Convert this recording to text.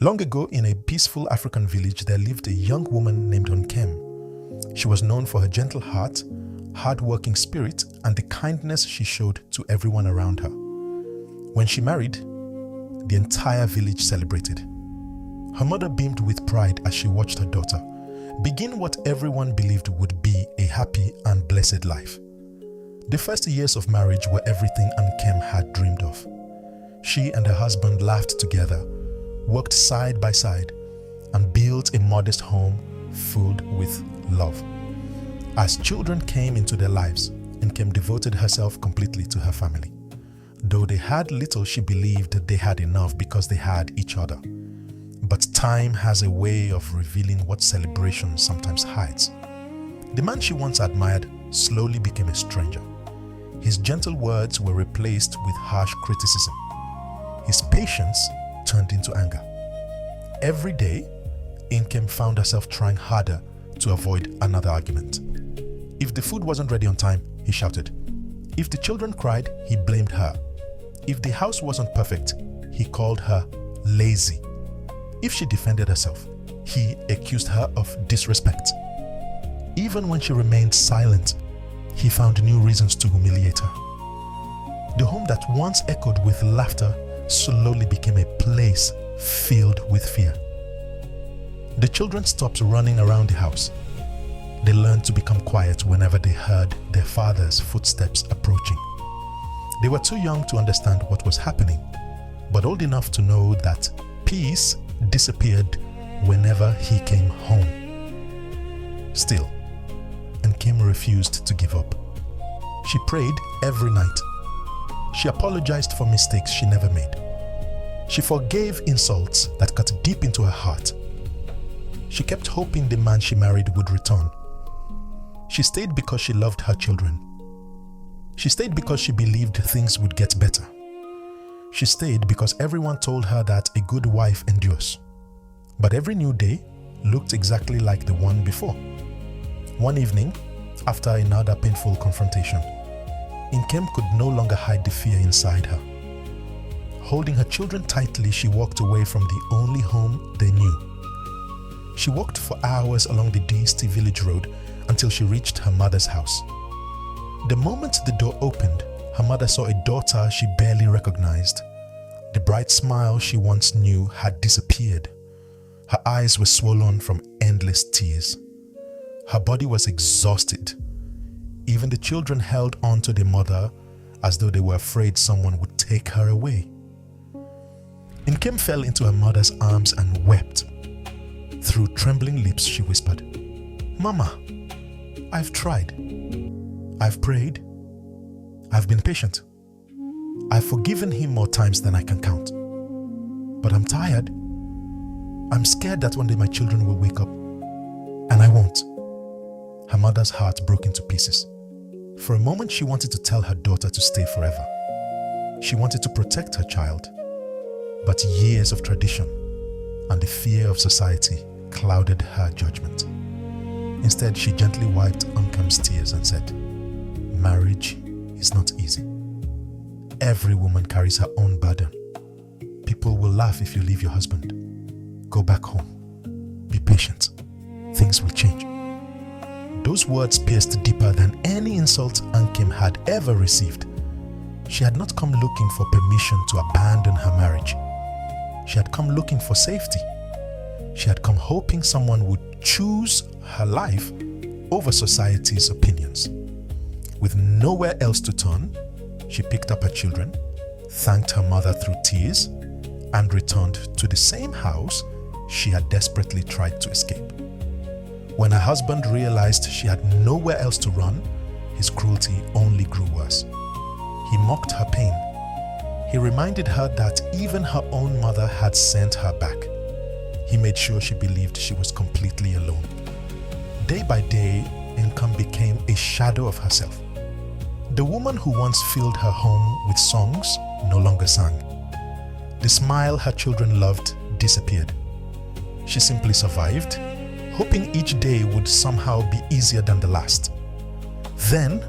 Long ago, in a peaceful African village, there lived a young woman named Nkem. She was known for her gentle heart, hard-working spirit, and the kindness she showed to everyone around her. When she married, the entire village celebrated. Her mother beamed with pride as she watched her daughter begin what everyone believed would be a happy and blessed life. The first years of marriage were everything Nkem had dreamed of. She and her husband laughed together, worked side by side, and built a modest home filled with love. As children came into their lives, Nkem devoted herself completely to her family. Though they had little, she believed they had enough because they had each other. But time has a way of revealing what celebration sometimes hides. The man she once admired slowly became a stranger. His gentle words were replaced with harsh criticism. His patience turned into anger. Every day, Nkem found herself trying harder to avoid another argument. If the food wasn't ready on time, he shouted. If the children cried, he blamed her. If the house wasn't perfect, he called her lazy. If she defended herself, he accused her of disrespect. Even when she remained silent, he found new reasons to humiliate her. The home that once echoed with laughter slowly became a place filled with fear. The children stopped running around the house. They learned to become quiet whenever they heard their father's footsteps approaching. They were too young to understand what was happening, but old enough to know that peace disappeared whenever he came home. Still, Nkem refused to give up. She prayed every night. She apologized for mistakes she never made. She forgave insults that cut deep into her heart. She kept hoping the man she married would return. She stayed because she loved her children. She stayed because she believed things would get better. She stayed because everyone told her that a good wife endures. But every new day looked exactly like the one before. One evening, after another painful confrontation, Nkem could no longer hide the fear inside her. Holding her children tightly, she walked away from the only home they knew. She walked for hours along the dusty village road until she reached her mother's house. The moment the door opened, her mother saw a daughter she barely recognized. The bright smile she once knew had disappeared. Her eyes were swollen from endless tears. Her body was exhausted. Even the children held on to their mother as though they were afraid someone would take her away. Nkem fell into her mother's arms and wept. Through trembling lips, she whispered, "Mama, I've tried. I've prayed. I've been patient. I've forgiven him more times than I can count. But I'm tired. I'm scared that one day my children will wake up. And I won't." Her mother's heart broke into pieces. For a moment, she wanted to tell her daughter to stay forever. She wanted to protect her child. But years of tradition and the fear of society clouded her judgment. Instead, she gently wiped Nkem's tears and said, "Marriage is not easy. Every woman carries her own burden. People will laugh if you leave your husband. Go back home. Be patient. Things will change." Those words pierced deeper than any insult Nkem had ever received. She had not come looking for permission to abandon her marriage. She had come looking for safety. She had come hoping someone would choose her life over society's opinions. With nowhere else to turn, she picked up her children, thanked her mother through tears, and returned to the same house she had desperately tried to escape. When her husband realized she had nowhere else to run, his cruelty only grew worse. He mocked her pain. He reminded her that even her own mother had sent her back. He made sure she believed she was completely alone. Day by day, Nkem became a shadow of herself. The woman who once filled her home with songs no longer sang. The smile her children loved disappeared. She simply survived, hoping each day would somehow be easier than the last. Then,